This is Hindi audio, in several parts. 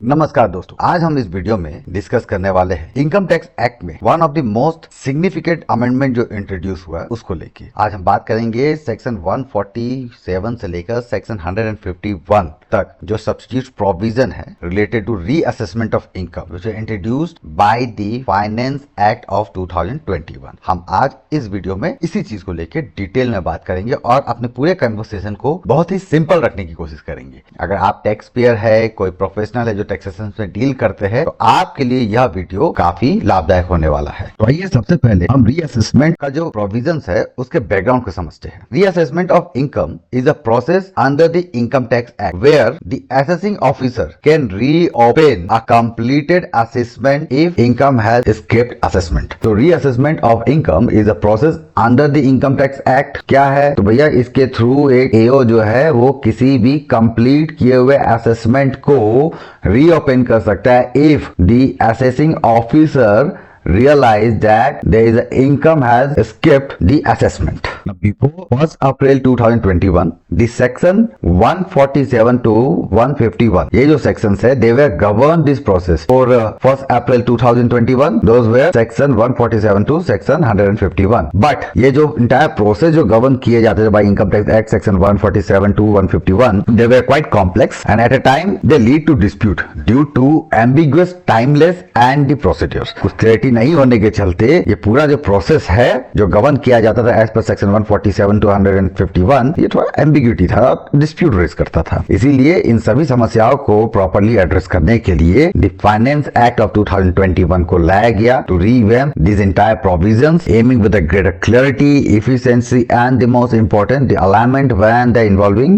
नमस्कार दोस्तों, आज हम इस वीडियो में डिस्कस करने वाले हैं इनकम टैक्स एक्ट में one of the most significant amendment जो इंट्रोड्यूस हुआ है उसको लेके। आज हम बात करेंगे सेक्शन 147 से लेकर सेक्शन 151 तक जो सब्स्टिट्यूट प्रोविजन है related to reassessment of income which was introduced by the finance act of 2021। हम आज इस वीडियो में इसी चीज को लेके डिटेल में बात करेंगे और अपने पूरे कन्वर्सेशन को बहुत ही सिंपल रखने की कोशिश करेंगे। अगर आप टैक्स पेयर है, कोई प्रोफेशनल है जो टैक्सेशन में डील करते हैं, तो आपके लिए यह वीडियो काफी लाभदायक होने वाला है। तो आइए सबसे पहले हम रीअसेसमेंट का जो प्रोविजंस है उसके बैकग्राउंड को समझते हैं। Reassessment of income is a process under the income tax act where the assessing officer can reopen a completed assessment if income has escaped assessment. तो reassessment of income is a process under the income tax act क्या है? तो भैया इसके थ्रू एक एओ जो है वो किसी भी कंप्लीट किए हुए असेसमेंट को रीओपन कर सकता है if the assessing officer realize that there is a income has escaped the assessment. Now before 1st April 2021, the section 147 to 151, ये जो sections है, they were governed this process. For 1st April 2021, those were section 147 to section 151. But ये जो entire process जो govern किए जाते थे by Income Tax Act section 147 to 151, they were quite complex and at a time they lead to dispute due to ambiguous, timeless and the procedures. कुछ clarity नहीं होने के चलते ये पूरा जो प्रोसेस है जो गवर्न किया जाता था एज पर सेक्शन 147 टू 151, ये थोड़ा एम्बिग्यूटी था, डिस्प्यूट रेज करता था। इसीलिए इन सभी समस्याओं को प्रॉपर्ली एड्रेस करने के लिए द फाइनेंस एक्ट ऑफ 2021 को लाया गया to revamp this entire provisions aiming with a greater clarity, efficiency and the most important the alignment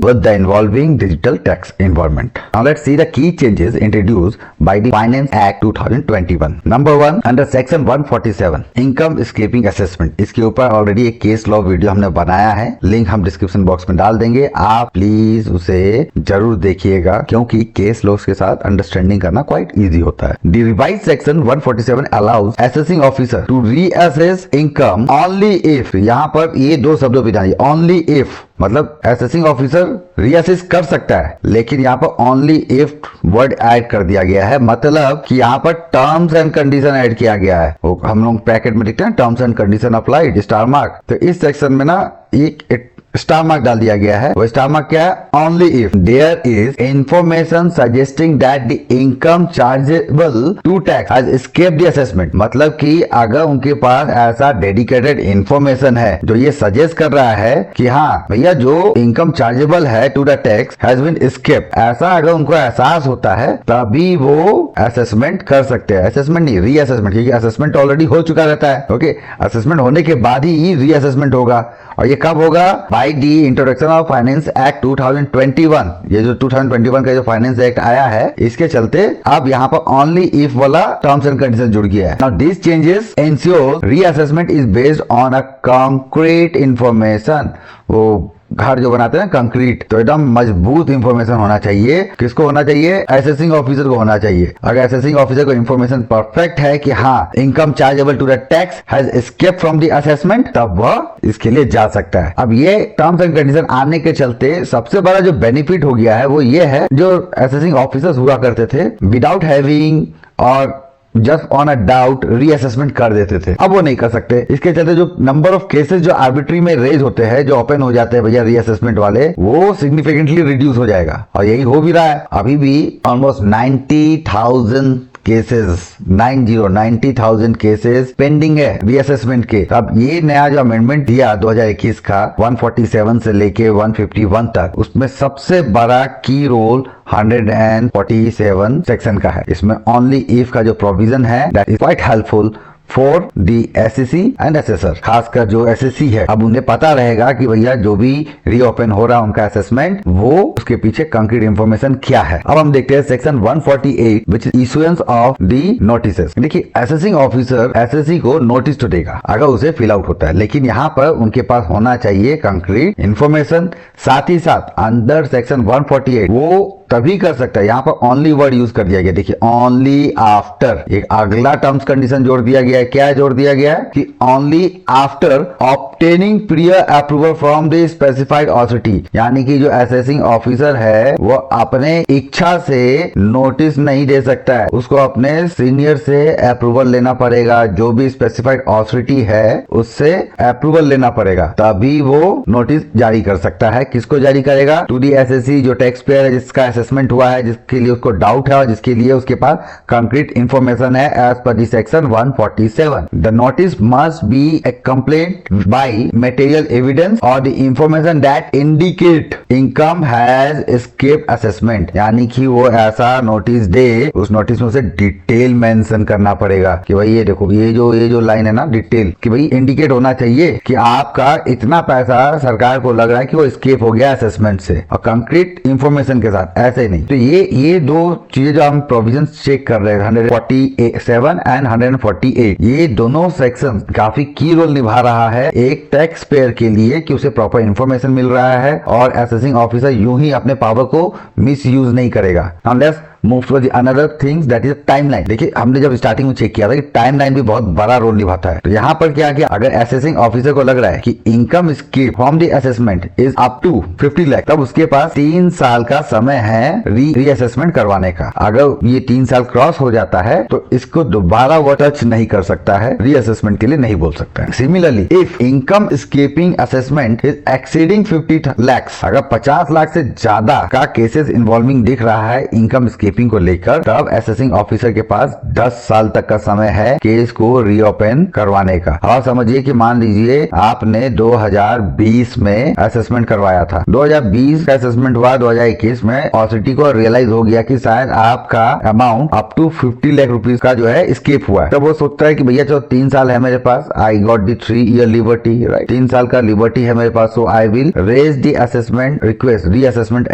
with the involving digital tax environment. Now let's see the key changes introduced by the Finance Act 2021. Number 1, under section 147 income escaping assessment, इसके ऊपर ऑलरेडी एक केस लॉ वीडियो हमने बनाया है, लिंक हम डिस्क्रिप्शन बॉक्स में डाल देंगे, आप प्लीज उसे जरूर देखिएगा क्योंकि केस लॉस के साथ अंडरस्टैंडिंग करना क्वाइट इजी होता है। The revised section 147 allows assessing officer to reassess income only if, यहाँ पर ये दो शब्दों पर ध्यान, ओनली इफ मतलब असेसिंग ऑफिसर रीअसेस कर सकता है, लेकिन यहाँ पर ओनली इफ वर्ड ऐड कर दिया गया है, मतलब कि यहाँ पर टर्म्स एंड कंडीशन ऐड किया गया है। वो हम लोग पैकेट में लिखते हैं terms and condition applied star mark, तो इस सेक्शन में ना एक स्टार मार्क डाल दिया गया है। वो स्टार मार्क क्या है? Only if there is information suggesting that the income chargeable to tax has escaped the assessment, मतलब कि अगर उनके पास ऐसा डेडिकेटेड इंफॉर्मेशन है जो ये सजेस्ट कर रहा है कि हाँ भैया जो इनकम चार्जेबल है to the tax has been escaped, ऐसा अगर उनको एहसास होता है तभी वो असेसमेंट कर सकते हैं। असेसमेंट नहीं, रीअसेसमेंट, क्योंकि असेसमेंट ऑलरेडी हो चुका रहता है। ओके, असेसमेंट होने के बाद ही रीअसेसमेंट होगा, और ये कब होगा? By the introduction of finance act 2021। ये जो 2021 का जो फाइनेंस एक्ट आया है इसके चलते अब यहाँ पर ओनली इफ वाला टर्म्स एंड कंडीशन जुड़ गया है। Now this changes ensure reassessment is based on a concrete information. वो घर जो बनाते हैं कंक्रीट, तो एकदम मजबूत इंफॉर्मेशन होना चाहिए। किसको होना चाहिए? असेसिंग ऑफिसर को होना चाहिए। अगर असेसिंग ऑफिसर को इंफॉर्मेशन परफेक्ट है कि हाँ income chargeable to the tax has escaped from the assessment, तब वह इसके लिए जा सकता है। अब ये टर्म्स एंड कंडीशन आने के चलते सबसे बड़ा जो बेनिफिट हो गया है वो ये है, जो असेसिंग ऑफिसर्स हुआ करते थे विदाउट हैविंग और just on a doubt reassessment कर देते थे, अब वो नहीं कर सकते। इसके चलते जो नंबर ऑफ केसेस जो आर्बिट्री में रेज होते हैं, जो ओपन हो जाते हैं भैया रीअसेसमेंट वाले, वो सिग्निफिकेंटली रिड्यूस हो जाएगा, और यही हो भी रहा है। अभी भी ऑलमोस्ट 90,000 केसेस 90,000 केसेस पेंडिंग है रीअसेसमेंट के। अब ये नया जो अमेंडमेंट दिया 2021 का 147 से लेके 151 तक, उसमें सबसे बड़ा की रोल 147 सेक्शन का है। इसमें ओनली इफ का जो प्रोविजन है that is quite helpful for the SSC and assessor, खासकर जो एसएससी है, अब उन्हें पता रहेगा कि भैया जो भी रीओपन हो रहा है उनका असेसमेंट, वो उसके पीछे कंक्रीट इंफॉर्मेशन क्या है। अब हम देखते हैं section 148 which is issuance of the notices. देखिए असेसिंग ऑफिसर एसएससी को नोटिस तो देगा अगर उसे फिल आउट होता है, लेकिन यहाँ पर उनके पास होना चाहिए कंक्रीट इंफॉर्मेशन। साथ ही साथ अंडर सेक्शन 148 वो तभी कर सकता है। यहाँ पर ओनली वर्ड यूज कर दिया गया, देखिए ओनली आफ्टर, एक अगला टर्म्स कंडीशन जोड़ दिया गया है। क्या जोड़ दिया गया है कि only after obtaining prior approval from the specified authority, यानी कि जो असेसिंग ऑफिसर है वो अपने इच्छा से नोटिस नहीं दे सकता है, उसको अपने सीनियर से अप्रूवल लेना पड़ेगा। जो भी स्पेसिफाइड अथॉरिटी है उससे अप्रूवल लेना पड़ेगा, तभी वो नोटिस जारी कर सकता है। किसको जारी करेगा? टू दी एसएससी, जो टैक्स पेयर है जिसका असेसमेंट हुआ है, जिसके लिए उसको डाउट है और जिसके लिए उसके पास कंक्रीट इंफॉर्मेशन है as per the section 147। The notice must be a complaint by material evidence और the information that indicate income has escape assessment, यानी कि वो ऐसा नोटिस दे, उस नोटिस में उसे डिटेल मेंशन करना पड़ेगा कि भाई ये देखो, ये जो लाइन है ना डिटेल, कि भाई इंडिकेट होना चाहिए कि आपका इतना पैसा सरकार को लग रहा है कि वो एस्केप हो गया असेसमेंट से, और कंक्रीट इंफॉर्मेशन के साथ, ऐसे नहीं। तो ये दो चीजें जो हम प्रोविजन चेक कर रहे हैं 147 एंड 148, ये दोनों सेक्शन काफी की रोल निभा रहा है एक टैक्स पेयर के लिए कि उसे प्रॉपर इंफॉर्मेशन मिल रहा है और असेसिंग ऑफिसर यूं ही अपने पावर को मिस यूज नहीं करेगा। Now let's move to the another things that is timeline. देखिए हमने जब स्टार्टिंग में चेक किया था कि टाइमलाइन भी बहुत बड़ा रोल निभाता है। तो यहाँ पर क्या किया, अगर असेसिंग ऑफिसर को लग रहा है कि income escape from the assessment is up to 50 lakh, तब उसके पास 3 साल का समय है रीअसेसमेंट करवाने का। अगर ये 3 साल क्रॉस हो जाता है तो इसको दोबारा वो टच नहीं कर सकता है, रीअसेसमेंट के लिए नहीं बोल सकता है। Similarly if income escaping assessment is exceeding 50 lakh, अगर 50 लाख से ज्यादा का केसेस इन्वॉल्विंग दिख रहा है इनकम एस्केपिंग को लेकर, तब असेसिंग ऑफिसर के पास 10 साल तक का समय है केस को रीओपन करवाने का। और समझिए कि मान लीजिए आपने 2020 में असेसमेंट करवाया था, 2020 का असेसमेंट हुआ, 2021 में अथॉरिटी को रियलाइज हो गया कि शायद आपका amount up to 50 lakh rupees का जो है स्केप हुआ है। तब वो सोचता है कि भैया चलो 3 साल है मेरे पास, I got the 3 year liberty, right, 3 साल का लिबर्टी है मेरे पास, so I will raise the assessment request, reassessment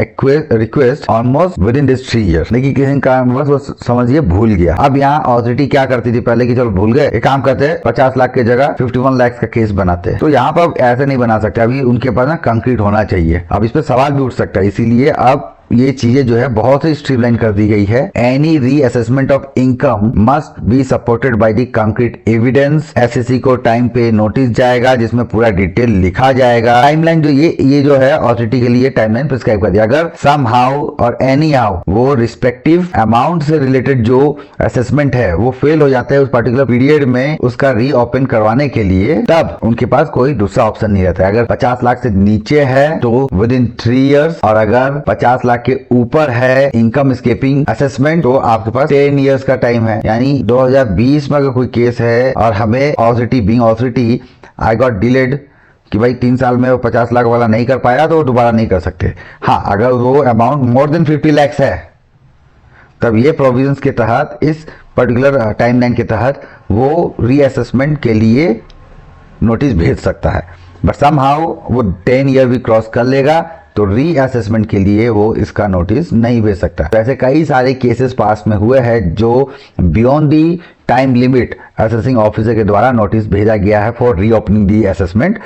request almost within this 3 year. लेकिन किसी कारणवश वो समझिए भूल गया। अब यहाँ अथॉरिटी क्या करती थी पहले कि चलो भूल गए, एक काम करते हैं 50 लाख की जगह 51 लाख का केस बनाते हैं। तो यहाँ पर ऐसे नहीं बना सकते, अभी उनके पास ना कंक्रीट होना चाहिए। अब इस पे सवाल भी उठ सकता है, इसीलिए अब ये चीजें जो है बहुत ही स्ट्रीमलाइन कर दी गई है। Any reassessment of income must be supported by the concrete evidence. SSC को टाइम पे नोटिस जाएगा जिसमें पूरा डिटेल लिखा जाएगा। टाइमलाइन जो ये जो है अथॉरिटी के लिए टाइमलाइन प्रिस्क्राइब कर दिया। अगर सम हाउ और एनी हाउ वो रिस्पेक्टिव अमाउंट से रिलेटेड जो असेसमेंट है वो फेल हो जाता है उस पर्टिकुलर पीरियड में उसका रीओपन करवाने के लिए, तब उनके पास कोई दूसरा ऑप्शन नहीं रहता है। अगर 50 लाख से नीचे है तो विद इन 3 इयर्स, और अगर 50 लाख के ऊपर है इनकम एस्केपिंग असेसमेंट तो आपके पास 10 इयर्स का टाइम है। यानी 2020 में अगर कोई केस है और हमें authority being authority I got delayed कि भाई 3 साल में वो 50 लाख वाला नहीं कर पाया तो वो दोबारा नहीं कर सकते। हाँ, अगर वो अमाउंट मोर देन 50 लाख है तब ये प्रोविजंस के तहत, इस पर्टिकुलर टाइमलाइन के तहत वो रीअसेसमेंट के लिए नोटिस भेज सकता है। बट समहाउ वो 10 ईयर भी क्रॉस कर लेगा तो रीअसेसमेंट के लिए वो इसका नोटिस नहीं भेज सकता। तो ऐसे कई सारे केसेस पास में हुए हैं जो beyond the time limit assessing officer के द्वारा नोटिस भेजा गया है फॉर रीओपनिंग दी असेसमेंट।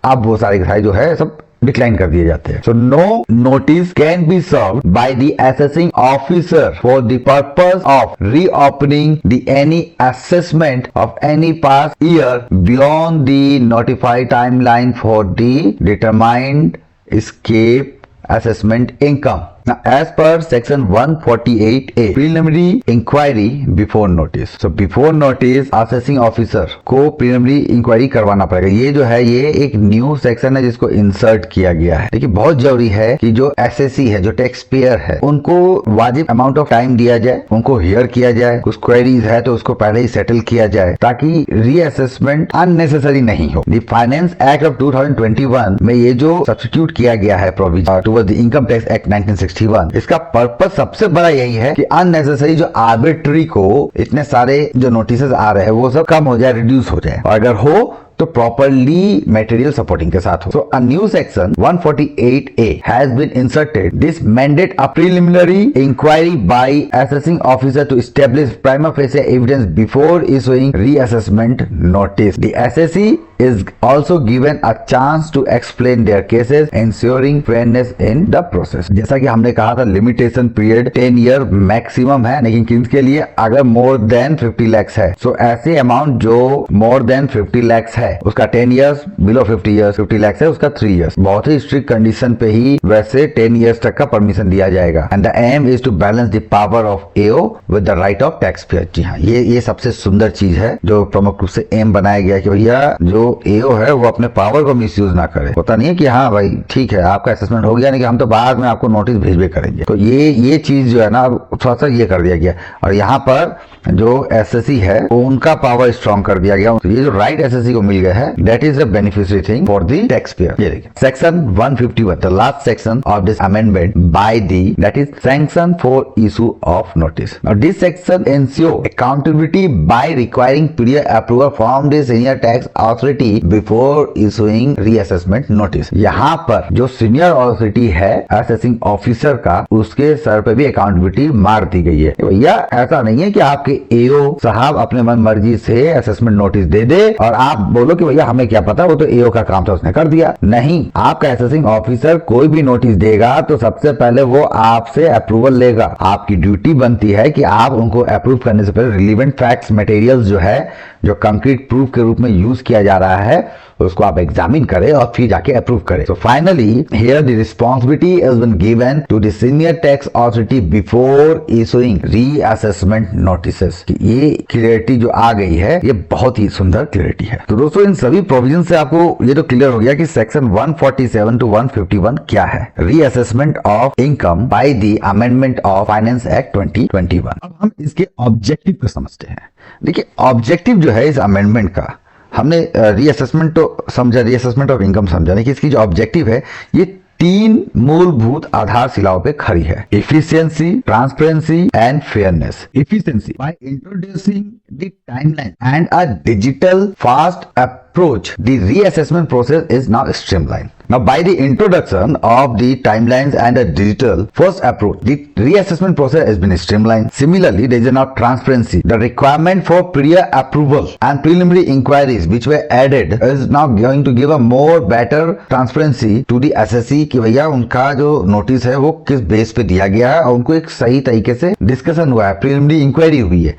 अब वो सारे जो है सब डिक्लाइन कर दिए जाते हैं। So no notice can be served by the assessing officer for the purpose of reopening the any assessment of any past year beyond the notified timeline for the determined escape assessment income. Now, as per section 148A, preliminary inquiry before notice. So, before notice, assessing officer को preliminary inquiry करवाना पड़ेगा। ये जो है ये एक न्यू सेक्शन है जिसको इंसर्ट किया गया है। देखिए बहुत जरूरी है कि जो एसएससी है, जो टैक्स पेयर है, उनको वाजिब अमाउंट ऑफ टाइम दिया जाए, उनको हियर किया जाए, कुछ क्वेरीज है तो उसको पहले ही सेटल किया जाए ताकि रीअसेसमेंट अननेसेसरी नहीं हो। द फाइनेंस एक्ट ऑफ 2021 में ये जो सब्स्टिट्यूट किया गया है provision towards the income tax act 1961, इसका पर्पस सबसे बड़ा यही है कि अननेसेसरी जो आर्बिट्री को इतने सारे जो नोटिसेस आ रहे हैं वो सब कम हो जाए, रिड्यूस हो जाए, और अगर हो तो प्रॉपरली मटेरियल सपोर्टिंग के साथ हो। So a new section 148A has been inserted. This mandate a preliminary inquiry by assessing officer to establish prima facie evidence before issuing reassessment notice. The SSC is also given a chance to explain their cases, ensuring fairness in the process। जैसा कि हमने कहा था लिमिटेशन पीरियड 10 ईयर मैक्सिमम है, लेकिन किसके लिए, अगर मोर देन 50 lakhs है। सो ऐसे अमाउंट जो मोर देन 50 lakhs है उसका 10 ईयर्स, बिलो 50 ईयर्स 50 lakhs है उसका 3 ईयर्स। बहुत ही स्ट्रिक्ट कंडीशन पे ही वैसे 10 ईयर्स तक का परमिशन दिया जाएगा। And the aim is to balance the power of AO with the right of tax payer. जी हाँ, ये सबसे सुंदर चीज है जो प्रमुख रूप से एम बनाया गया कि भैया जो एओ है वो अपने पावर को मिसयूज ना करे। होता नहीं है कि हाँ भाई ठीक है आपका असेसमेंट हो गया, नहीं कि हम तो बाद में आपको नोटिस भेजबे करेंगे। तो ये चीज जो है ना थोड़ा सा ये कर दिया गया। और यहाँ पर जो एसएससी है उनका पावर स्ट्रॉन्ग कर दिया गया। तो ये जो राइट एसएससी को मिल गया है that is the beneficiary thing for the tax payer. ये देखिए section 151 the last section of this amendment by the that is sanction for issue of notice. Now this section ensure accountability by requiring prior approval from the senior tax authority before issuing reassessment notice। यहाँ पर जो सीनियर अथॉरिटी है असेसिंग ऑफिसर का, उसके सर पे भी अकाउंटेबिलिटी मार दी गई है। भैया ऐसा नहीं है कि आपके एओ साहब अपने मन मर्जी से असेसमेंट नोटिस दे दे और आप बोलो कि भैया हमें क्या पता, वो तो एओ का काम था उसने कर दिया। नहीं, आपका असेसिंग ऑफिसर कोई भी नोटिस देगा तो सबसे पहले वो आपसे अप्रूवल लेगा। आपकी ड्यूटी बनती है कि आप उनको अप्रूव करने से पहले रिलेवेंट फैक्ट्स मटेरियल्स जो है, जो कंक्रीट प्रूफ के रूप में यूज किया जा रहा है, उसको आप एग्जामिन करें और फिर जाके अप्रूव करें। So finally here the responsibility has been given to the senior tax authority before issuing reassessment notices। ये क्लियरिटी जो आ गई है ये बहुत ही सुंदर क्लियरिटी है। तो दोस्तों इन सभी प्रोविजन से आपको ये तो क्लियर हो गया कि सेक्शन 147 to 151 क्या है। Reassessment of income by the amendment of finance act 2021। अब हम इसके ऑब्जेक्टिव को समझते हैं। देखिए ऑब्जेक्टिव जो है इस अमेंडमेंट का, हमने रीअसेसमेंट तो समझा, रीअसेसमेंट ऑफ इनकम समझा, लेकिन इसकी जो ऑब्जेक्टिव है ये 3 मूलभूत आधारशिलाओं पे खड़ी है। Efficiency, transparency and fairness. Efficiency by introducing the timeline and a digital fast approach, the reassessment process is now streamlined. Now, by the introduction of the timelines and a digital first approach, the reassessment process has been streamlined. Similarly, there is now transparency. The requirement for prior approval and preliminary inquiries which were added is now going to give a more better transparency to the assessee कि भैया उनका जो नोटिस है वो किस बेस पे दिया गया है और उनको एक सही तरीके से डिस्कशन हुआ है, प्रिलिमिनरी इंक्वायरी हुई है।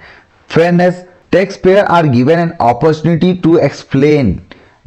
Fairness, taxpayers are given an opportunity to explain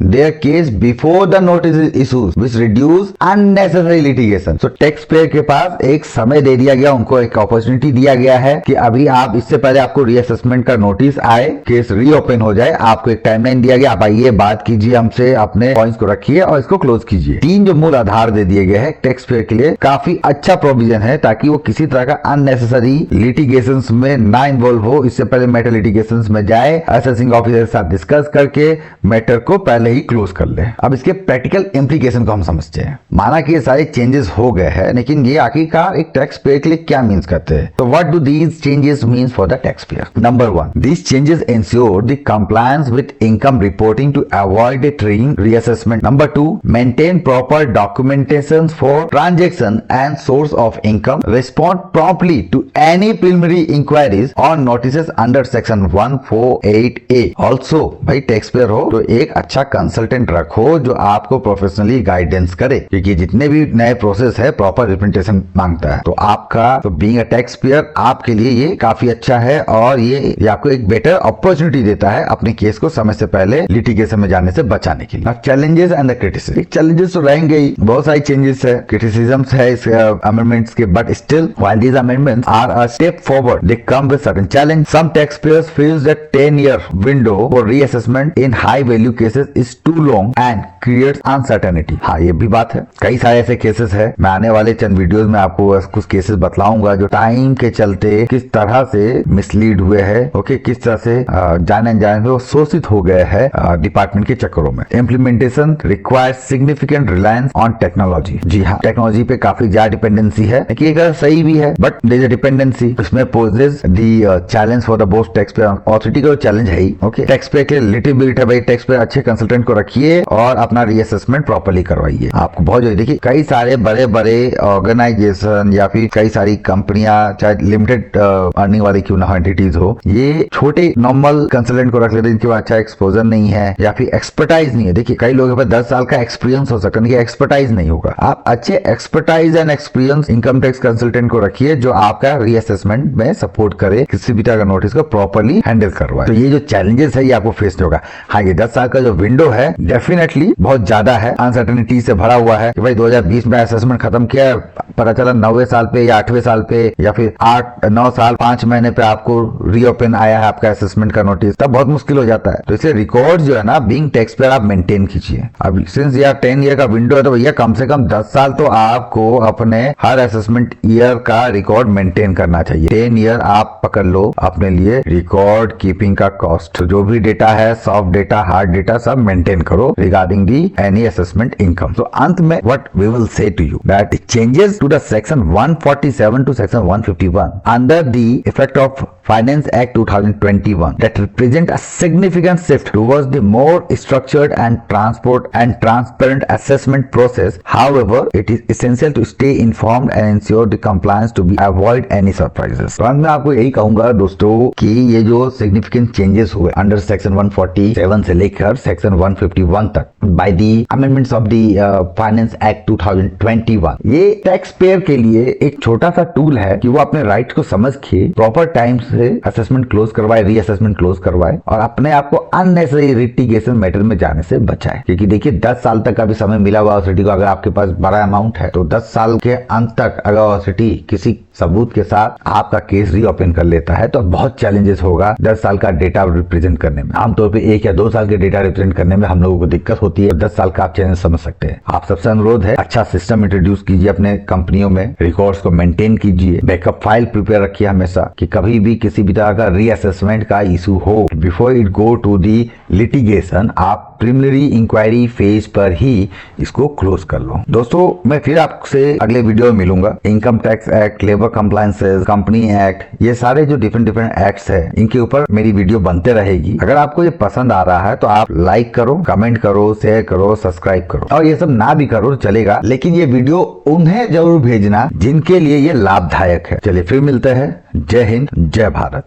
their case before the notice is issued, which reduce unnecessary litigation। So taxpayer के पास एक समय दे दिया गया, उनको एक अपॉर्चुनिटी दिया गया है कि अभी आप इससे पहले आपको रीअसेसमेंट का नोटिस आए, केस रीओपन हो जाए, आपको एक टाइमलाइन दिया गया, आप आइए बात कीजिए हमसे, अपने पॉइंट्स को रखिए और इसको क्लोज कीजिए। 3 जो मूल आधार दे दिए गए हैं टैक्स पेयर के लिए, काफी अच्छा प्रोविजन है ताकि वो किसी तरह का अननेसेसरी लिटिगेशन में ना इन्वॉल्व हो। इससे पहले मैटर लिटिगेशन में जाए, असेसिंग ऑफिसर के साथ डिस्कस करके मैटर को पहले ही क्लोज कर ले। अब इसके प्रैक्टिकल इम्प्लीकेशन को हम समझते हैं। माना कि ये सारे चेंजेस हो गए हैं, लेकिन ये आखिरकार एक टैक्स पेयर के लिए क्या मीन्स करते हैं। तो what do these changes means for the taxpayer? Number 1, these changes ensure the compliance with income reporting to avoid triggering reassessment. Number 2, maintain proper documentation for transaction and source of income, respond promptly to any preliminary inquiries on notices under section 148A। Also भाई टैक्स पेयर हो तो एक अच्छा कंसल्टेंट रखो जो आपको प्रोफेशनली गाइडेंस करे, क्योंकि जितने भी नए प्रोसेस है प्रॉपर रिप्रेजेंटेशन मांगता है। तो आपका तो बीइंग अ टैक्स पेयर आपके लिए ये काफी अच्छा है और ये आपको एक बेटर अपॉर्चुनिटी देता है अपने केस को समय से पहले लिटिगेशन में जाने से बचाने के लिए। Challenges and the criticism. Challenges तो रहेंगे ही, बहुत सारी चेंजेस है, क्रिटिसिज्म्स है इस अमेंडमेंट्स के, but still while these amendments are a step forward, they come with certain challenge. Some taxpayers feels that 10-year window for reassessment in high value cases is too long and creates uncertainty। हाँ ये भी बात है, कई सारे ऐसे केसेस है, मैं आने वाले चंद वीडियोस में आपको कुछ केसेस बतलाऊंगा जो टाइम के चलते किस तरह से मिसलीड हुए हैं, ओके, किस तरह से जाने अनजाने में वो शोषित हो गए हैं डिपार्टमेंट के चक्करों में। Implementation requires significant reliance on technology. जी हाँ, टेक्नोलॉजी पे काफी ज्यादा डिपेंडेंसी है, लेकिन एक सही भी है, but there is a dependency, इसमें poses the challenge for the both tax payer. Authority का चैलेंज है ही, ओके, टैक्स पेयर के लिटिल बिट है भाई, टैक्स पेयर अच्छे कंसल्टेंट कंसल्टेंट को रखिए और अपना रीअसेसमेंट प्रॉपर्ली करवाइए। आपको बहुत जरूरी, देखिए कई सारे बड़े बड़े ऑर्गेनाइजेशन या फिर कई सारी कंपनियां, चाहे लिमिटेड अर्निंग वाली क्यों ना हो एंटिटीज हो, ये छोटे नॉर्मल कंसल्टेंट को रख लेते हैं जिनके पास अच्छा एक्सपोजर नहीं है या फिर एक्सपर्टाइज नहीं है। देखिए कई लोगों के पास 10 साल का एक्सपीरियंस हो सकता है, एक्सपर्टाइज नहीं होगा। आप अच्छे expertise and experience income tax consultant को रखिए जो आपका रीअसेसमेंट में सपोर्ट करे, किसी भी तरह का नोटिस को प्रॉपर्ली हैंडल करवाए। तो ये जो चैलेंजेस है ये आपको फेस नहीं होगा। हाँ, ये 10 साल का जो विंडो है डेफिनेटली बहुत ज्यादा है, अनसर्टेनिटी से भरा हुआ है कि भाई 2020 में असेसमेंट खत्म किया, पता चला 9वें साल पे या 8वें साल पे या फिर 8-9 साल 5 महीने पे आपको रीओपन आया है आपका असेसमेंट का नोटिस, तब बहुत मुश्किल हो जाता है। तो इसलिए रिकॉर्ड जो है ना बीइंग टैक्स पेयर आप मेंटेन कीजिए। अब सिंस यार 10 ईयर का विंडो है तो भैया कम से कम 10 साल तो आपको अपने हर असेसमेंट ईयर का रिकॉर्ड मेंटेन करना चाहिए। 10 ईयर आप पकड़ लो अपने लिए रिकॉर्ड कीपिंग का कॉस्ट, जो भी डेटा है, सॉफ्ट डेटा, हार्ड डेटा, सब मेंटेन करो regarding the any assessment income. तो अंत में what we will say to you that changes to the section 147 to section 151 under the effect of Finance Act 2021 that represent a significant shift towards the more structured and transparent assessment process. However, it is essential to stay informed and ensure the compliance to be avoid any surprises. तो मैं आपको यही कहूंगा दोस्तों कि ये जो significant changes हुए अंडर सेक्शन 147 से लेकर सेक्शन 151 तक by the amendments of the Finance Act 2021, ये टैक्स पेयर के लिए एक छोटा सा टूल है कि वो अपने राइट को समझ के प्रॉपर टाइम से असेसमेंट क्लोज करवाए, रीअसेसमेंट क्लोज करवाए और अपने आप को अननेसेसरी लिटिगेशन मैटर में जाने से बचाए। क्योंकि देखिए 10 साल तक का भी समय मिला हुआ ऑथोरिटी को, अगर आपके पास बड़ा अमाउंट है तो 10 साल के अंत तक अगर ऑथोरिटी किसी सबूत के साथ आपका केस रीओपन कर लेता है तो बहुत चैलेंजेस होगा 10 साल का डेटा रिप्रेजेंट करने में। आमतौर पे 1 या 2 साल के डेटा रिप्रेजेंट करने में हम लोगों को दिक्कत होती है, 10 साल का आप चैलेंज समझ सकते हैं। आप सबसे अनुरोध है अच्छा सिस्टम इंट्रोड्यूस कीजिए अपने कंपनियों में, रिकॉर्ड्स को मेंटेन कीजिए, बैकअप फाइल प्रिपेयर रखिए हमेशा कि कभी भी किसी भी तरह का रीअसेसमेंट का इशू हो, before it go to the litigation आप प्रिलिमिनरी इंक्वायरी फेज पर ही इसको क्लोज कर लो। दोस्तों मैं फिर आपसे अगले वीडियो में मिलूंगा। Income tax act, labour compliances, company act, ये सारे जो डिफरेंट एक्ट्स है इनके ऊपर मेरी वीडियो बनते रहेगी। अगर आपको ये पसंद आ रहा है तो आप लाइक करो, कमेंट करो, शेयर करो, सब्सक्राइब करो और ये सब ना भी करो तो चलेगा, लेकिन ये वीडियो उन्हें जरूर भेजना जिनके लिए ये लाभदायक है। चलिए फिर मिलते हैं। जय हिंद, जय भारत।